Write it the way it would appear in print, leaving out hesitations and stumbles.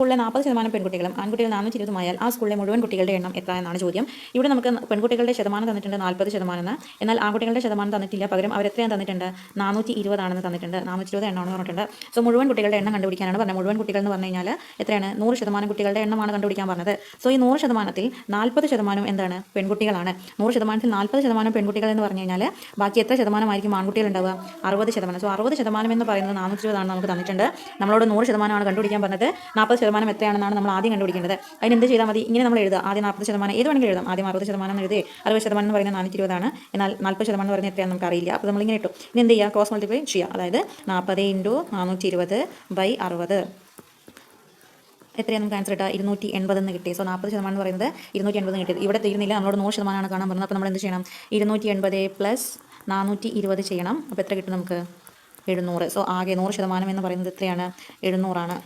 സ്കൂളിലെ 40% പെൺകുട്ടികളും ആൺകുട്ടികൾ 420 ആയാൽ ആ സ്കൂളിലെ മുഴുവൻ കുട്ടികളുടെ എണ്ണം എത്ര എന്നാണ് ചോദ്യം. ഇവിടെ നമുക്ക് പെൺകുട്ടികളുടെ ശതമാനം തന്നിട്ടുണ്ട് 40%, എന്നാൽ ആൺകുട്ടികളുടെ ശതമാനം തന്നിട്ടില്ല. പകരം അവർ എത്രയാണ് തന്നിട്ടുണ്ട്? 420 ആണെന്ന് തന്നിട്ടുണ്ട്. 420 എണ്ണമാണെന്ന് പറഞ്ഞിട്ടുണ്ട്. സോ മുഴുവൻ കുട്ടികളുടെ എണ്ണം കണ്ടുപിടിക്കാനാണ് പറഞ്ഞത്. മുഴുവൻ കുട്ടികൾ എന്ന് പറഞ്ഞു കഴിഞ്ഞാൽ എത്രയാണ്? 100% കുട്ടികളുടെ എണ്ണമാണ് കണ്ടുപിടിക്കാൻ പറഞ്ഞത്. സോ ഈ 100%ത്തിൽ 40% എന്താണ്? പെൺകുട്ടികളാണ്. 100%ത്തിൽ 40% പെൺകുട്ടികൾ എന്ന് പറഞ്ഞു കഴിഞ്ഞാൽ ബാക്കി എത്ര ശതമാനമായിരിക്കും ആൺകുട്ടികൾ ഉണ്ടാവുക? 60%. സോ 60% എന്ന് പറയുന്നത് 420 ആണെന്ന് നമുക്ക് തന്നിട്ടുണ്ട്. നമ്മളോട് 100% ആണ് കണ്ടുപിടിക്കാൻ പറഞ്ഞത്. 40% എത്രയാണെന്നാണ് നമ്മൾ ആദ്യം കണ്ടുപിടിക്കേണ്ടത്. അതിന് എന്ത് ചെയ്താൽ മതി? ഇങ്ങനെ നമ്മൾ എഴുതുക. ആദ്യം 40% ഏത് വേണമെങ്കിലും എഴുതാം. ആദ്യം 60% എന്ന് എഴുതി. 60% എന്ന് പറയുന്നത് 420 ആണ്. എന്നാൽ 40% എന്ന് പറയുന്നത് എത്രയാണെന്ന് നമുക്ക് അറിയില്ല. അപ്പോൾ നമ്മൾ ഇങ്ങനെ ഇട്ടു. ഇനി എന്ത് ചെയ്യുക? ക്രോസ് മൾട്ടിപ്ലൈ ചെയ്യുക. അതായത് 40 × 420/60 എത്രയാണ് നമുക്ക് ആൻസർ കിട്ടുക? 280 എന്ന് കിട്ടി. സോ 40% എന്ന് പറയുന്നത് 280 കിട്ടിയത്. ഇവിടെ തീരുന്നില്ല. നമ്മളോട് 100% കാണാൻ പറഞ്ഞത്. അപ്പോൾ നമ്മൾ എന്ത് ചെയ്യണം? 280 + 420 ചെയ്യണം. അപ്പോൾ എത്ര കിട്ടും നമുക്ക്? 700. സോ ആകെ 100% എന്ന് പറയുന്നത് എത്രയാണ്? 700 ആണ്.